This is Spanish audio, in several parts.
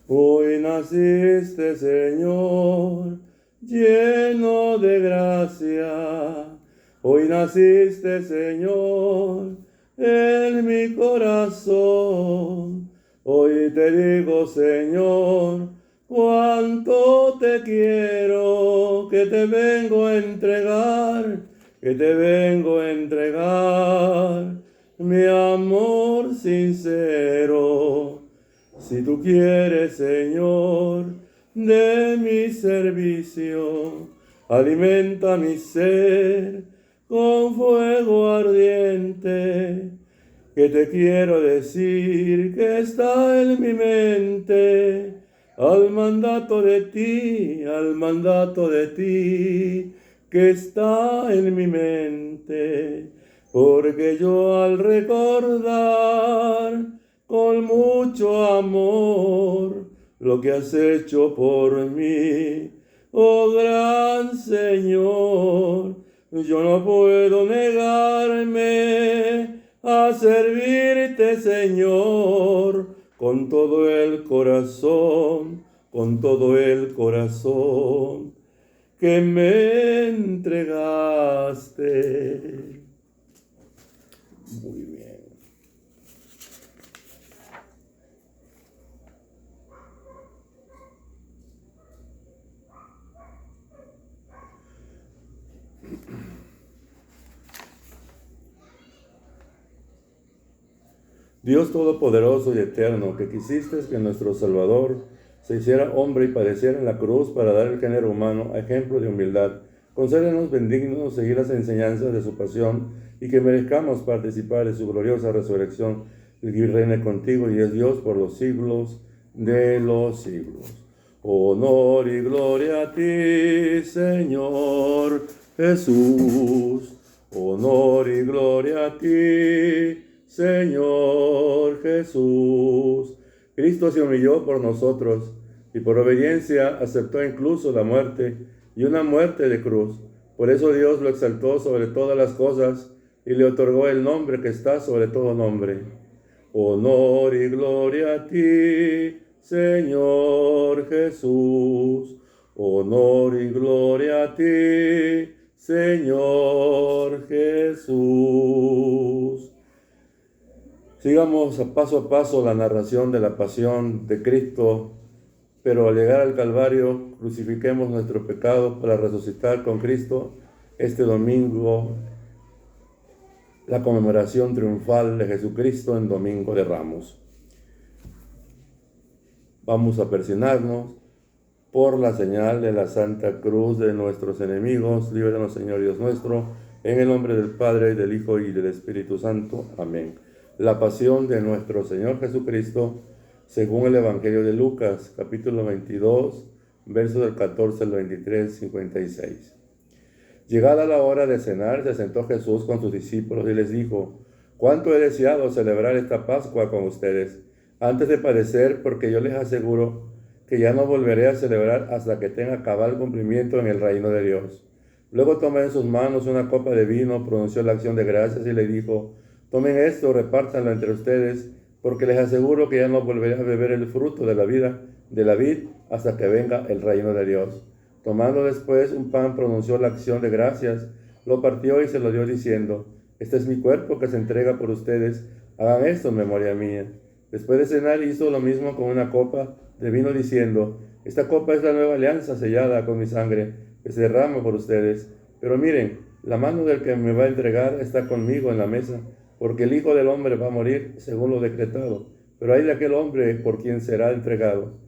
Hoy naciste, Señor, lleno de gracia. Hoy naciste, Señor, en mi corazón. Hoy te digo, Señor, cuánto te quiero, que te vengo a entregar, que te vengo a entregar mi amor sincero. Si tú quieres, Señor, de mi servicio, alimenta mi ser con fuego ardiente, que te quiero decir que está en mi mente, al mandato de ti, que está en mi mente, porque yo al recordar con mucho amor lo que has hecho por mí, oh gran Señor, yo no puedo negarme a servirte, Señor, con todo el corazón, que me entregaste. Muy bien. Dios Todopoderoso y Eterno, que quisiste que nuestro Salvador se hiciera hombre y padeciera en la cruz para dar al género humano ejemplo de humildad, concédenos bendignos seguir las enseñanzas de su pasión y que merezcamos participar de su gloriosa resurrección, y reine contigo y es Dios por los siglos de los siglos. Honor y gloria a ti, Señor Jesús. Honor y gloria a ti, Señor Jesús. Cristo se humilló por nosotros y por obediencia aceptó incluso la muerte y una muerte de cruz. Por eso Dios lo exaltó sobre todas las cosas y le otorgó el nombre que está sobre todo nombre. Honor y gloria a ti, Señor Jesús. Honor y gloria a ti, Señor Jesús. Sigamos a paso la narración de la pasión de Cristo, pero al llegar al Calvario, crucifiquemos nuestro pecado para resucitar con Cristo este domingo, la conmemoración triunfal de Jesucristo en Domingo de Ramos. Vamos a persignarnos por la señal de la Santa Cruz de nuestros enemigos. Líbranos, Señor Dios nuestro, en el nombre del Padre, del Hijo y del Espíritu Santo. Amén. La pasión de nuestro Señor Jesucristo, según el Evangelio de Lucas, capítulo 22, versos del 14 al 23, 56. Llegada la hora de cenar, se sentó Jesús con sus discípulos y les dijo: «Cuánto he deseado celebrar esta Pascua con ustedes, antes de padecer, porque yo les aseguro que ya no volveré a celebrar hasta que tenga cabal cumplimiento en el reino de Dios». Luego tomó en sus manos una copa de vino, pronunció la acción de gracias y le dijo: «Tomen esto, repártanlo entre ustedes, porque les aseguro que ya no volveré a beber el fruto de la vida de la vid hasta que venga el reino de Dios». Tomando después un pan, pronunció la acción de gracias, lo partió y se lo dio diciendo: «Este es mi cuerpo que se entrega por ustedes, hagan esto en memoria mía». Después de cenar hizo lo mismo con una copa de vino diciendo: «Esta copa es la nueva alianza sellada con mi sangre, que se derrama por ustedes. Pero miren, la mano del que me va a entregar está conmigo en la mesa, porque el Hijo del Hombre va a morir según lo decretado, pero hay de aquel hombre por quien será entregado».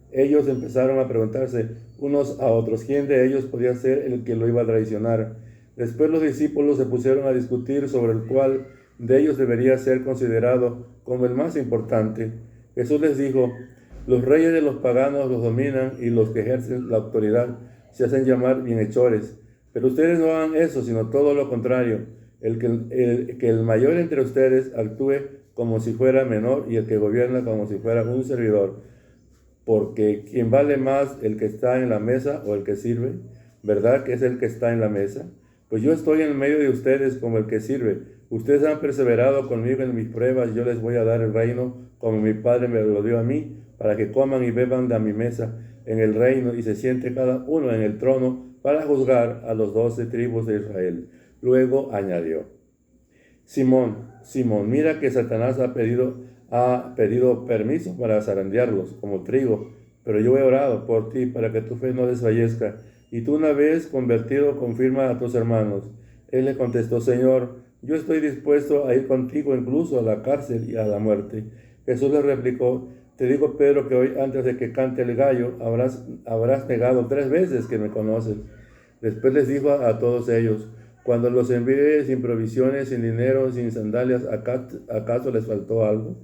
Ellos empezaron a preguntarse unos a otros quién de ellos podía ser el que lo iba a traicionar. Después los discípulos se pusieron a discutir sobre el cual de ellos debería ser considerado como el más importante. Jesús les dijo: «Los reyes de los paganos los dominan y los que ejercen la autoridad se hacen llamar bienhechores. Pero ustedes no hagan eso, sino todo lo contrario. Que el mayor entre ustedes actúe como si fuera menor y el que gobierna como si fuera un servidor. Porque ¿quién vale más, el que está en la mesa o el que sirve? ¿Verdad que es el que está en la mesa? Pues yo estoy en medio de ustedes como el que sirve. Ustedes han perseverado conmigo en mis pruebas, yo les voy a dar el reino como mi Padre me lo dio a mí, para que coman y beban de mi mesa en el reino y se siente cada uno en el trono para juzgar a los 12 tribus de Israel. Luego añadió: Simón, Simón, mira que Satanás ha pedido permiso para zarandearlos como trigo, pero yo he orado por ti para que tu fe no desfallezca, y tú, una vez convertido, confirma a tus hermanos. Él le contestó: Señor, yo estoy dispuesto a ir contigo incluso a la cárcel y a la muerte. Jesús le replicó: Te digo, Pedro, que hoy, antes de que cante el gallo, habrás negado 3 veces que me conoces. Después les dijo a todos ellos: Cuando los envié sin provisiones, sin dinero, sin sandalias, ¿acaso les faltó algo?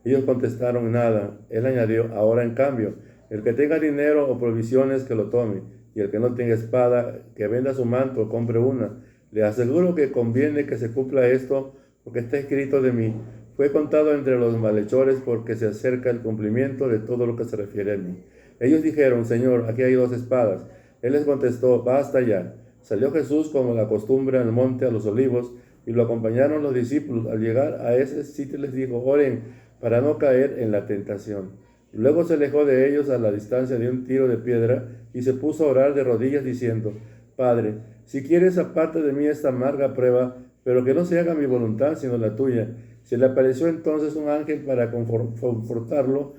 Ellos contestaron: Nada. Él añadió: Ahora, en cambio, el que tenga dinero o provisiones, que lo tome, y el que no tenga espada, que venda su manto o compre una. Le aseguro que conviene que se cumpla esto, porque está escrito de mí: Fue contado entre los malhechores, porque se acerca el cumplimiento de todo lo que se refiere a mí. Ellos dijeron: Señor, aquí hay 2 espadas. Él les contestó: Basta ya. Salió Jesús, como la costumbre, al monte a los olivos, y lo acompañaron los discípulos. Al llegar a ese sitio les dijo: Oren para no caer en la tentación. Luego se alejó de ellos a la distancia de un tiro de piedra y se puso a orar de rodillas diciendo: Padre, si quieres, aparte de mí esta amarga prueba, pero que no se haga mi voluntad sino la tuya. Se le apareció entonces un ángel para confortarlo.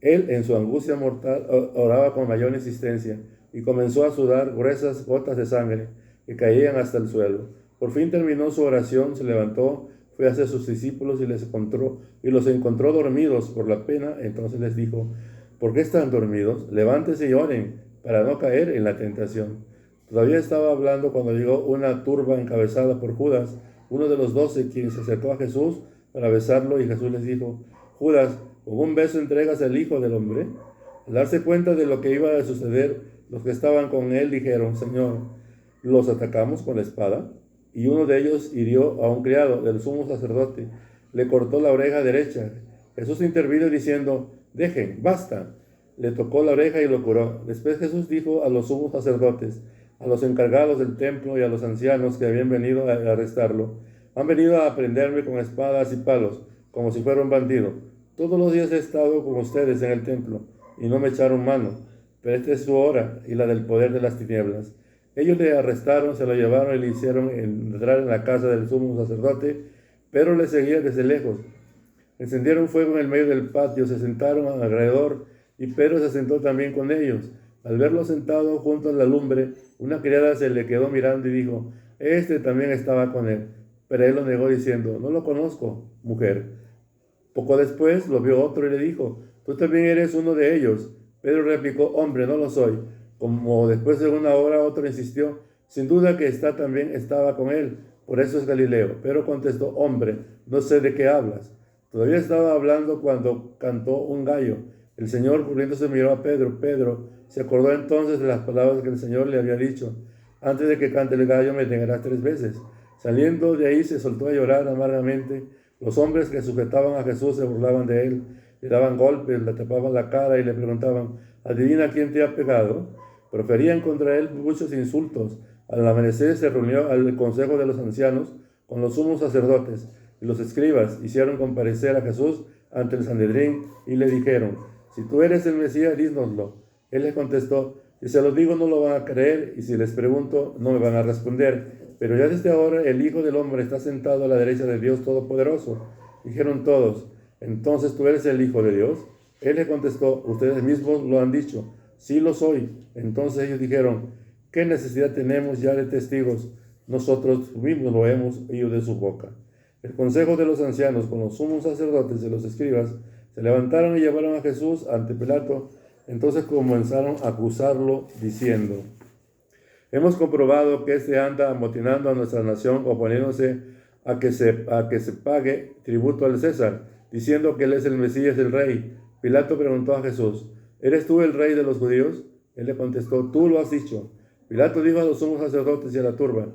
Él, en su angustia mortal, oraba con mayor insistencia y comenzó a sudar gruesas gotas de sangre que caían hasta el suelo. Por fin terminó su oración, se levantó, fue hacia sus discípulos y los encontró dormidos por la pena. Entonces les dijo: ¿Por qué están dormidos? Levántense y oren para no caer en la tentación. Todavía estaba hablando cuando llegó una turba encabezada por Judas, uno de los 12, quien se acercó a Jesús para besarlo, y Jesús les dijo: Judas, ¿con un beso entregas al Hijo del Hombre? Al darse cuenta de lo que iba a suceder, los que estaban con él dijeron: Señor, ¿los atacamos con la espada? Y uno de ellos hirió a un criado del sumo sacerdote, le cortó la oreja derecha. Jesús intervino diciendo: Dejen, basta. Le tocó la oreja y lo curó. Después Jesús dijo a los sumos sacerdotes, a los encargados del templo y a los ancianos que habían venido a arrestarlo: Han venido a prenderme con espadas y palos, como si fuera un bandido. Todos los días he estado con ustedes en el templo, y no me echaron mano, pero esta es su hora y la del poder de las tinieblas. Ellos le arrestaron, se lo llevaron y le hicieron entrar en la casa del sumo sacerdote, pero le seguía desde lejos. Encendieron fuego en el medio del patio, se sentaron alrededor, y Pedro se sentó también con ellos. Al verlo sentado junto a la lumbre, una criada se le quedó mirando y dijo: Este también estaba con él. Pero él lo negó diciendo: No lo conozco, mujer. Poco después lo vio otro y le dijo: Tú también eres uno de ellos. Pedro replicó: Hombre, no lo soy. Como después de una hora otro insistió: Sin duda que también estaba con él, por eso es Galileo. Pero contestó: Hombre, no sé de qué hablas. Todavía estaba hablando cuando cantó un gallo. El Señor, volviéndose, miró a Pedro. Pedro se acordó entonces de las palabras que el Señor le había dicho: Antes de que cante el gallo me negarás 3 veces. Saliendo de ahí se soltó a llorar amargamente. Los hombres que sujetaban a Jesús se burlaban de él, le daban golpes, le tapaban la cara y le preguntaban: ¿Adivina quién te ha pegado? Proferían contra él muchos insultos. Al amanecer se reunió al consejo de los ancianos con los sumos sacerdotes y los escribas. Hicieron comparecer a Jesús ante el Sanedrín y le dijeron: Si tú eres el Mesías, dínoslo. Él les contestó: Si se lo digo no lo van a creer, y si les pregunto no me van a responder. Pero ya desde ahora el Hijo del Hombre está sentado a la derecha de Dios Todopoderoso. Dijeron todos: Entonces tú eres el Hijo de Dios. Él les contestó: Ustedes mismos lo han dicho. Sí lo soy. Entonces ellos dijeron: ¿Qué necesidad tenemos ya de testigos? Nosotros mismos lo hemos oído de su boca. El consejo de los ancianos con los sumos sacerdotes y los escribas se levantaron y llevaron a Jesús ante Pilato. Entonces comenzaron a acusarlo diciendo: Hemos comprobado que éste anda amotinando a nuestra nación, oponiéndose a que se pague tributo al César, diciendo que él es el Mesías, el Rey. Pilato preguntó a Jesús: ¿Eres tú el Rey de los judíos? Él le contestó: Tú lo has dicho. Pilato dijo a los sumos sacerdotes y a la turba: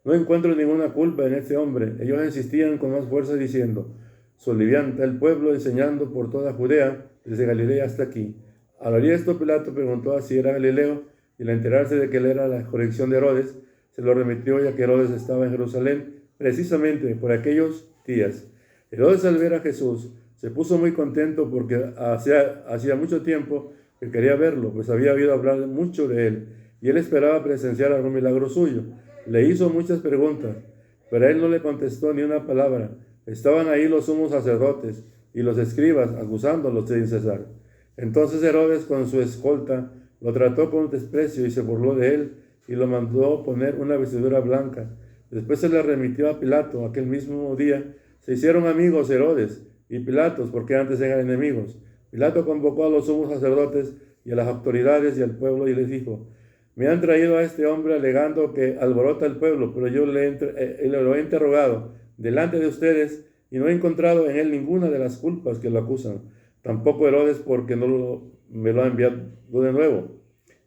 No encuentro ninguna culpa en este hombre. Ellos insistían con más fuerza diciendo: Solivianta el pueblo, enseñando por toda Judea, desde Galilea hasta aquí. Al oír esto, Pilato preguntó si era Galileo, y al enterarse de que él era la corrección de Herodes, se lo remitió, ya que Herodes estaba en Jerusalén precisamente por aquellos días. Herodes, al ver a Jesús, Se puso muy contento porque hacía mucho tiempo que quería verlo, pues había oído hablar mucho de él, y él esperaba presenciar algún milagro suyo. Le hizo muchas preguntas, pero él no le contestó ni una palabra. Estaban ahí los sumos sacerdotes y los escribas acusándolos sin cesar. Entonces Herodes, con su escolta, lo trató con desprecio y se burló de él y lo mandó poner una vestidura blanca. Después se le remitió a Pilato. Aquel mismo día se hicieron amigos Herodes y Pilatos, porque antes eran enemigos. Pilato convocó a los sumos sacerdotes y a las autoridades y al pueblo y les dijo: me han traído a este hombre alegando que alborota el pueblo, pero yo lo he interrogado delante de ustedes y no he encontrado en él ninguna de las culpas que lo acusan. Tampoco Herodes, porque me lo ha enviado de nuevo.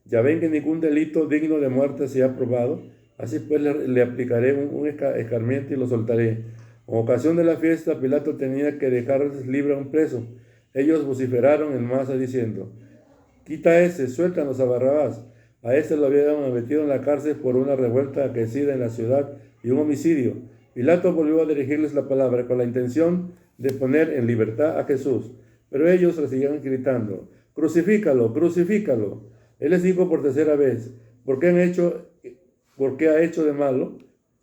Ya ven que ningún delito digno de muerte se ha probado. Así pues le aplicaré un escarmiento y lo soltaré. En ocasión de la fiesta, Pilato tenía que dejarles libre a un preso. Ellos vociferaron en masa diciendo: quita a ese, suéltanos a Barrabás. A ese lo habían metido en la cárcel por una revuelta aquecida en la ciudad y un homicidio. Pilato volvió a dirigirles la palabra con la intención de poner en libertad a Jesús. Pero ellos le seguían gritando: crucifícalo, crucifícalo. Él les dijo por tercera vez: ¿por qué ha hecho de malo?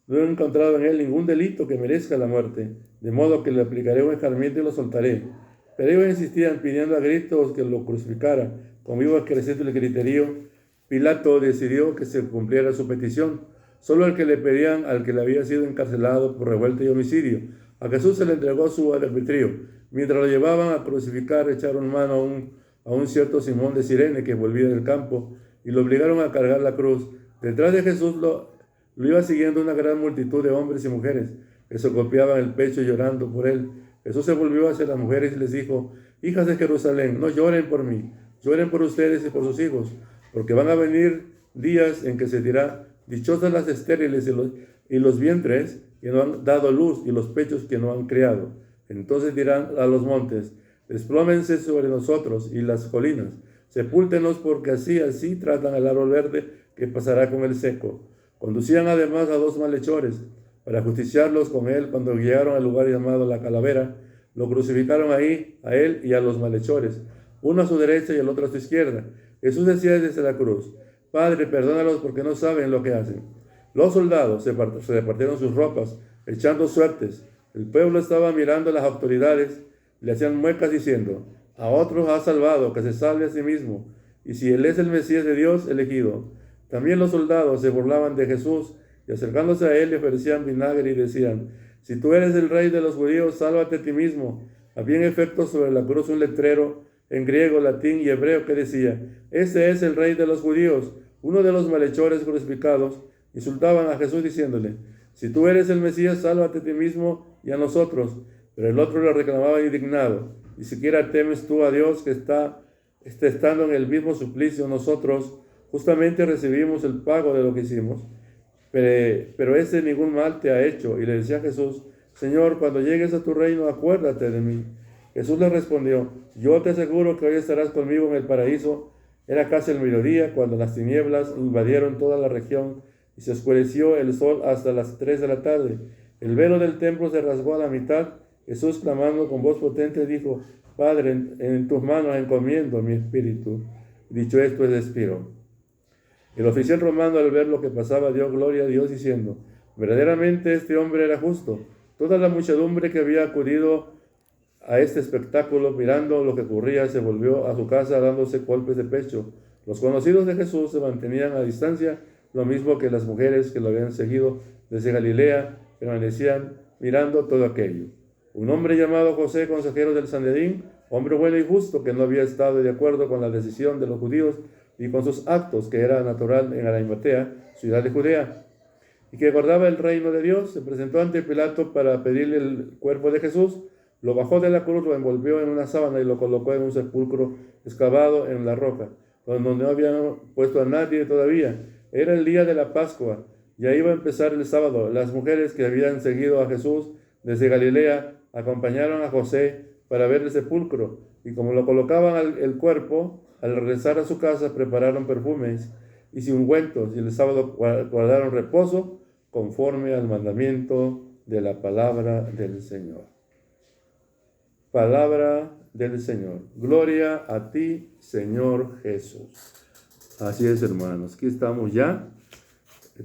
No he encontrado en él ningún delito que merezca la muerte, de modo que le aplicaré un escarmiento y lo soltaré. Pero ellos insistían pidiendo a gritos que lo crucificara. Con vivo creciente el griterío, Pilato decidió que se cumpliera su petición. Solo el que le pedían al que le había sido encarcelado por revuelta y homicidio. A Jesús se le entregó su arbitrio. Mientras lo llevaban a crucificar, echaron mano a un cierto Simón de Cirene que volvía del campo y lo obligaron a cargar la cruz. Detrás de Jesús lo iba siguiendo una gran multitud de hombres y mujeres que se golpeaban el pecho llorando por él. Jesús se volvió hacia las mujeres y les dijo: hijas de Jerusalén, no lloren por mí, lloren por ustedes y por sus hijos, porque van a venir días en que se dirá: dichosas las estériles y los vientres que no han dado luz y los pechos que no han criado. Entonces dirán a los montes: desplómense sobre nosotros, y las colinas: sepúltenos, porque así tratan al árbol verde que pasará con el seco. Conducían además a dos malhechores para justiciarlos con él. Cuando llegaron al lugar llamado La Calavera, lo crucificaron ahí, a él y a los malhechores, uno a su derecha y el otro a su izquierda. Jesús decía desde la cruz: Padre, perdónalos porque no saben lo que hacen. Los soldados se repartieron sus ropas, echando suertes. El pueblo estaba mirando a las autoridades, le hacían muecas diciendo: a otros ha salvado, que se salve a sí mismo, y si él es el Mesías de Dios elegido. También los soldados se burlaban de Jesús, y acercándose a él le ofrecían vinagre y decían: si tú eres el rey de los judíos, sálvate a ti mismo. Había en efecto sobre la cruz un letrero en griego, latín y hebreo que decía: este es el rey de los judíos. Uno de los malhechores crucificados insultaban a Jesús diciéndole: si tú eres el Mesías, sálvate a ti mismo y a nosotros. Pero el otro le reclamaba indignado: ni siquiera temes tú a Dios, que estando en el mismo suplicio nosotros justamente recibimos el pago de lo que hicimos. Pero este ningún mal te ha hecho. Y le decía a Jesús: Señor, cuando llegues a tu reino, acuérdate de mí. Jesús le respondió: yo te aseguro que hoy estarás conmigo en el paraíso. Era casi el mediodía cuando las tinieblas invadieron toda la región y se oscureció el sol hasta las 3 de la tarde. El velo del templo se rasgó a la mitad. Jesús, clamando con voz potente, dijo: Padre, en tus manos encomiendo mi espíritu. Dicho esto, expiró. El oficial romano, al ver lo que pasaba, dio gloria a Dios diciendo: verdaderamente este hombre era justo. Toda la muchedumbre que había acudido a este espectáculo, mirando lo que ocurría, se volvió a su casa dándose golpes de pecho. Los conocidos de Jesús se mantenían a distancia, lo mismo que las mujeres que lo habían seguido desde Galilea permanecían mirando todo aquello. Un hombre llamado José, consejero del Sanedrín, hombre bueno y justo, que no había estado de acuerdo con la decisión de los judíos y con sus actos, que era natural en Arimatea, ciudad de Judea, y que guardaba el reino de Dios, se presentó ante Pilato para pedirle el cuerpo de Jesús. Lo bajó de la cruz, lo envolvió en una sábana y lo colocó en un sepulcro excavado en la roca, donde no habían puesto a nadie todavía. Era el día de la Pascua, ya iba a empezar el sábado. Las mujeres que habían seguido a Jesús desde Galilea acompañaron a José para ver el sepulcro, y como lo colocaban el cuerpo, al regresar a su casa prepararon perfumes y ungüentos, y el sábado guardaron reposo conforme al mandamiento de la palabra del Señor. Palabra del Señor. Gloria a ti, Señor Jesús. Así es, hermanos. Aquí estamos ya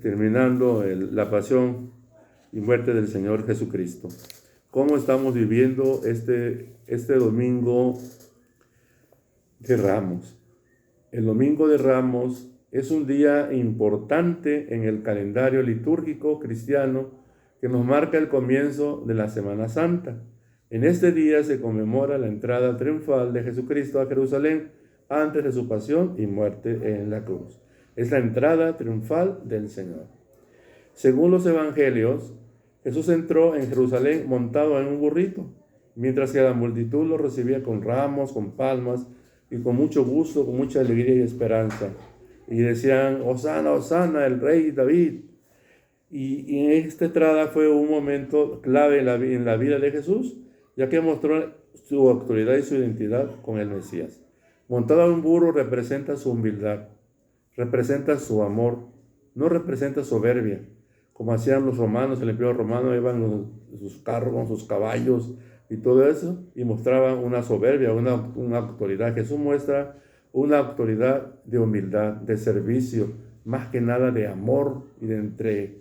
terminando la pasión y muerte del Señor Jesucristo. ¿Cómo estamos viviendo este domingo de Ramos? El domingo de Ramos es un día importante en el calendario litúrgico cristiano que nos marca el comienzo de la Semana Santa. En este día se conmemora la entrada triunfal de Jesucristo a Jerusalén antes de su pasión y muerte en la cruz. Es la entrada triunfal del Señor. Según los evangelios, Jesús entró en Jerusalén montado en un burrito, mientras que la multitud lo recibía con ramos, con palmas y con mucho gusto, con mucha alegría y esperanza. Y decían, Hosana, Hosana, el rey David. Y en esta entrada fue un momento clave en la vida de Jesús, ya que mostró su autoridad y su identidad con el Mesías. Montado en un burro representa su humildad, representa su amor, no representa soberbia, como hacían los romanos. El imperio romano iban sus carros con sus caballos y todo eso, y mostraban una soberbia, una autoridad. Jesús muestra una autoridad de humildad, de servicio, más que nada de amor y de entrega.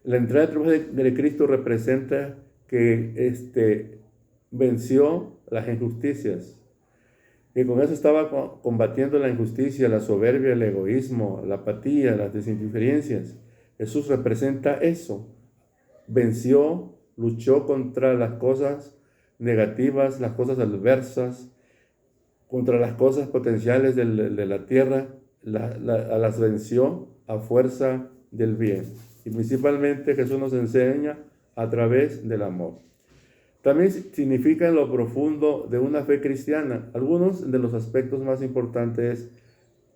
La entrada de Cristo representa que venció las injusticias, y con eso estaba combatiendo la injusticia, la soberbia, el egoísmo, la apatía, las desindiferencias. Jesús representa eso. Venció, luchó contra las cosas negativas, las cosas adversas, contra las cosas potenciales de la tierra, las venció a fuerza del bien. Y principalmente Jesús nos enseña a través del amor. También significa en lo profundo de una fe cristiana. Algunos de los aspectos más importantes,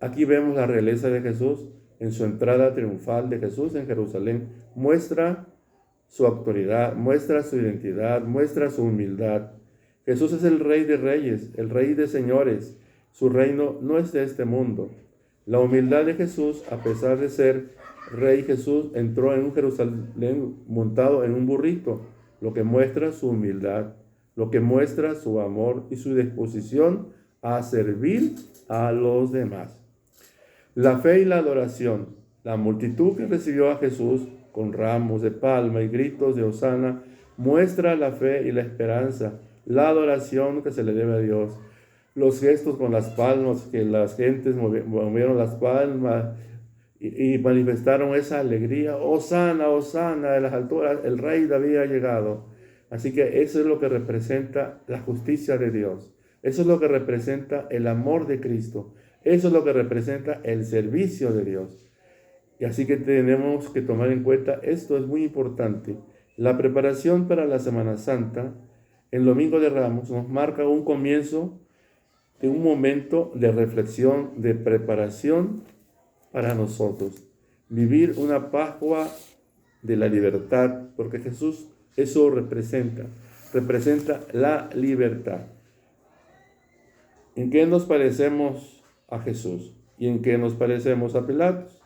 aquí vemos la realeza de Jesús en su entrada triunfal de Jesús en Jerusalén. Muestra su autoridad, muestra su identidad, muestra su humildad. Jesús es el Rey de Reyes, el Rey de Señores. Su reino no es de este mundo. La humildad de Jesús, a pesar de ser Rey, Jesús entró en un Jerusalén montado en un burrito, lo que muestra su humildad, lo que muestra su amor y su disposición a servir a los demás. La fe y la adoración. La multitud que recibió a Jesús con ramos de palma y gritos de hosana muestra la fe y la esperanza, la adoración que se le debe a Dios. Los gestos con las palmas, que las gentes movieron las palmas y manifestaron esa alegría. Hosana, hosana, de las alturas, el rey David ha llegado. Así que eso es lo que representa la justicia de Dios. Eso es lo que representa el amor de Cristo. Eso es lo que representa el servicio de Dios. Y así que tenemos que tomar en cuenta, esto es muy importante. La preparación para la Semana Santa, el Domingo de Ramos, nos marca un comienzo de un momento de reflexión, de preparación para nosotros. Vivir una Pascua de la libertad, porque Jesús eso representa la libertad. ¿En qué nos parecemos a Jesús y en qué nos parecemos a Pilatos?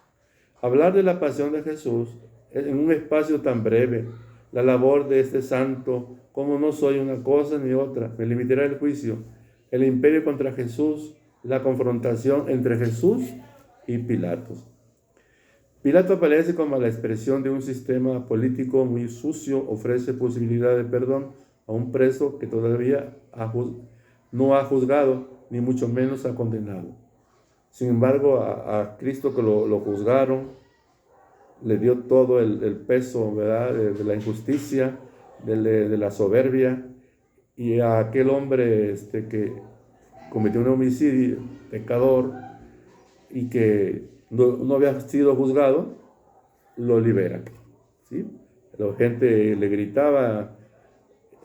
Hablar de la pasión de Jesús en un espacio tan breve, la labor de este santo, como no soy una cosa ni otra, me limitará el juicio, el imperio contra Jesús, la confrontación entre Jesús y Pilatos. Pilato aparece como la expresión de un sistema político muy sucio, ofrece posibilidad de perdón a un preso que todavía no ha juzgado, ni mucho menos ha condenado. Sin embargo, a Cristo que lo juzgaron, le dio todo el peso, ¿verdad?, de la injusticia, de la soberbia, y a aquel hombre que cometió un homicidio, pecador, y que no había sido juzgado, lo liberan, ¿sí? La gente le gritaba,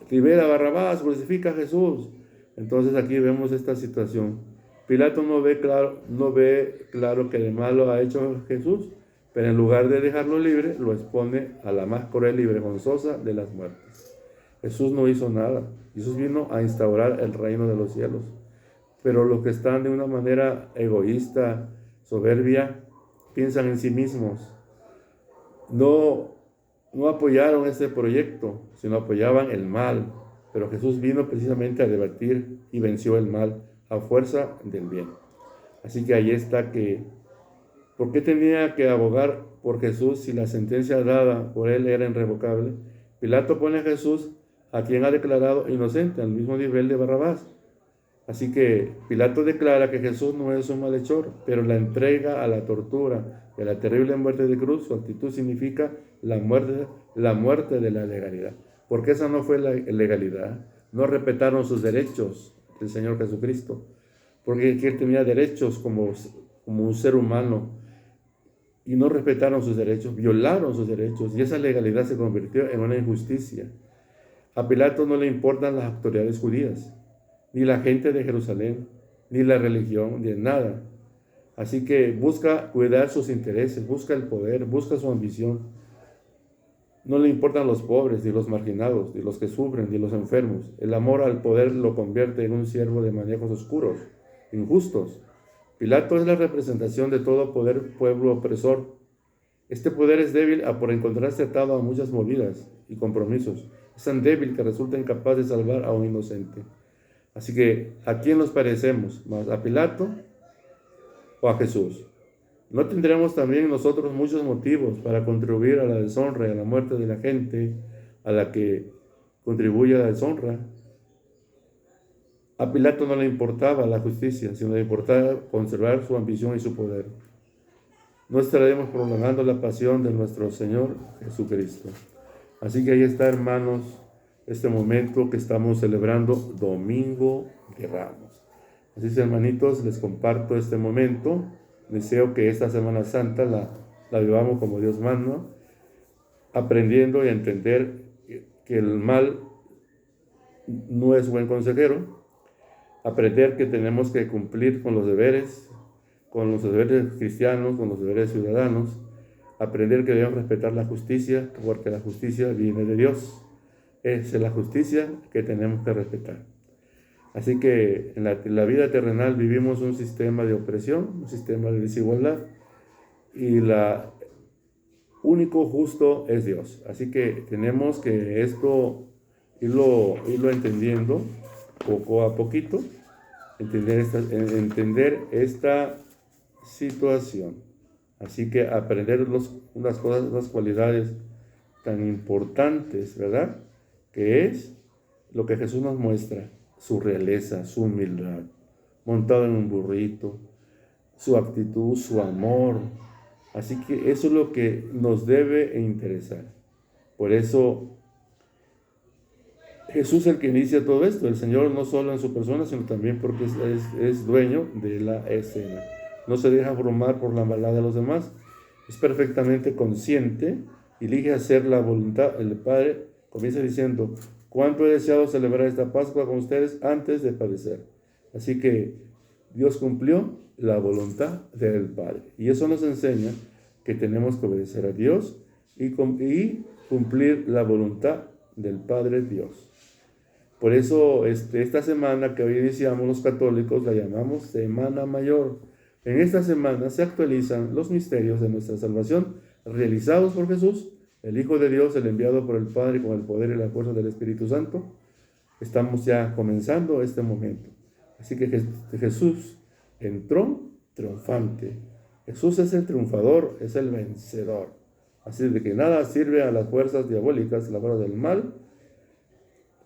libera a Barrabás, crucifica a Jesús. Entonces aquí vemos esta situación. Pilato no ve claro que de malo ha hecho Jesús, pero en lugar de dejarlo libre, lo expone a la más cruel y vergonzosa de las muertes. Jesús no hizo nada. Jesús vino a instaurar el reino de los cielos. Pero los que están de una manera egoísta, soberbia, piensan en sí mismos. No apoyaron ese proyecto, sino apoyaban el mal. pero Jesús vino precisamente a debatir y venció el mal a fuerza del bien. Así que ahí está que, ¿por qué tenía que abogar por Jesús si la sentencia dada por él era irrevocable? Pilato pone a Jesús, a quien ha declarado inocente, al mismo nivel de Barrabás. Así que Pilato declara que Jesús no es un malhechor, pero la entrega a la tortura y a la terrible muerte de cruz, su actitud significa la muerte de la legalidad. Porque esa no fue la legalidad. No respetaron sus derechos del Señor Jesucristo. Porque él tenía derechos como un ser humano y no respetaron sus derechos, violaron sus derechos y esa legalidad se convirtió en una injusticia. A Pilato no le importan las autoridades judías, ni la gente de Jerusalén, ni la religión, ni nada. Así que busca cuidar sus intereses, busca el poder, busca su ambición. No le importan los pobres, ni los marginados, ni los que sufren, ni los enfermos. El amor al poder lo convierte en un siervo de manejos oscuros, injustos. Pilato es la representación de todo pueblo opresor. Este poder es débil por encontrarse atado a muchas movidas y compromisos. Es tan débil que resulta incapaz de salvar a un inocente. Así que, ¿a quién nos parecemos? ¿Más a Pilato o a Jesús? ¿No tendremos también nosotros muchos motivos para contribuir a la deshonra y a la muerte de la gente a la que contribuye a la deshonra? A Pilato no le importaba la justicia, sino le importaba conservar su ambición y su poder. No estaremos prolongando la pasión de nuestro Señor Jesucristo. Así que ahí está, hermanos, este momento que estamos celebrando Domingo de Ramos. Así es, hermanitos, les comparto este momento. Deseo que esta Semana Santa la vivamos como Dios manda, aprendiendo y a entender que el mal no es buen consejero, aprender que tenemos que cumplir con los deberes cristianos, con los deberes ciudadanos, aprender que debemos respetar la justicia, porque la justicia viene de Dios. Es la justicia que tenemos que respetar. Así que en la vida terrenal vivimos un sistema de opresión, un sistema de desigualdad, y la único justo es Dios. Así que tenemos que esto irlo entendiendo poco a poquito, entender esta situación. Así que aprender unas cualidades tan importantes, ¿verdad? Que es lo que Jesús nos muestra, su realeza, su humildad, montado en un burrito, su actitud, su amor. Así que eso es lo que nos debe interesar. Por eso Jesús es el que inicia todo esto, el Señor, no solo en su persona, sino también porque es dueño de la escena. No se deja abrumar por la maldad de los demás, es perfectamente consciente y elige hacer la voluntad del Padre. Comienza diciendo: cuánto he deseado celebrar esta Pascua con ustedes antes de padecer. Así que Dios cumplió la voluntad del Padre. Y eso nos enseña que tenemos que obedecer a Dios y cumplir la voluntad del Padre Dios. Por eso esta semana que hoy iniciamos los católicos la llamamos Semana Mayor. En esta semana se actualizan los misterios de nuestra salvación realizados por Jesús, el Hijo de Dios, el enviado por el Padre con el poder y la fuerza del Espíritu Santo. Estamos ya comenzando este momento. Así que Jesús entró triunfante. Jesús es el triunfador, es el vencedor. Así de que nada sirve a las fuerzas diabólicas, la fuerza del mal,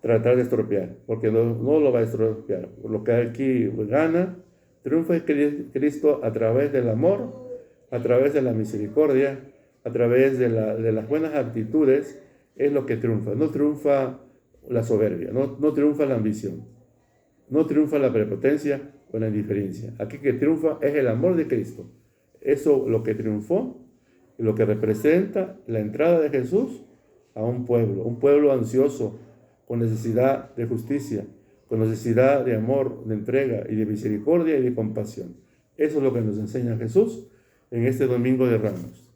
tratar de estropear, porque no lo va a estropear. Por lo que aquí gana, triunfa Cristo a través del amor, a través de la misericordia, a través de las buenas actitudes, es lo que triunfa. No triunfa la soberbia, no triunfa la ambición, no triunfa la prepotencia o la indiferencia. Aquí que triunfa es el amor de Cristo. Eso lo que triunfó, lo que representa la entrada de Jesús a un pueblo ansioso, con necesidad de justicia, con necesidad de amor, de entrega y de misericordia y de compasión. Eso es lo que nos enseña Jesús en este Domingo de Ramos.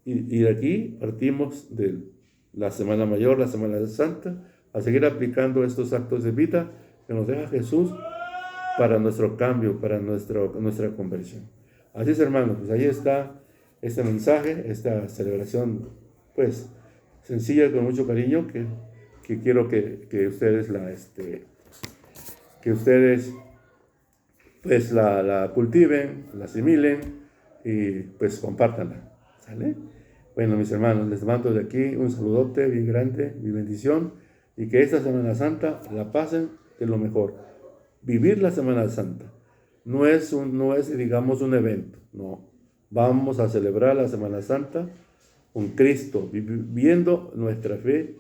Y de aquí partimos de la Semana Mayor, la Semana Santa, a seguir aplicando estos actos de vida que nos deja Jesús para nuestro cambio, para nuestra conversión. Así es, hermanos, pues ahí está este mensaje, esta celebración, pues, sencilla, con mucho cariño, que que quiero que ustedes que ustedes pues la cultiven, la asimilen y pues compártanla, ¿sale? Bueno, mis hermanos, les mando de aquí un saludote bien grande, mi bendición, y que esta Semana Santa la pasen de lo mejor. Vivir la Semana Santa no es, digamos, un evento, no. Vamos a celebrar la Semana Santa con Cristo, viviendo nuestra fe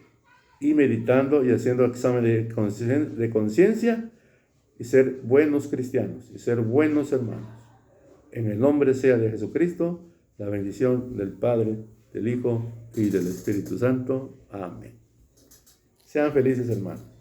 y meditando y haciendo examen de conciencia y ser buenos cristianos y ser buenos hermanos. En el nombre sea de Jesucristo, la bendición del Padre, del Hijo y del Espíritu Santo. Amén. Sean felices, hermanos.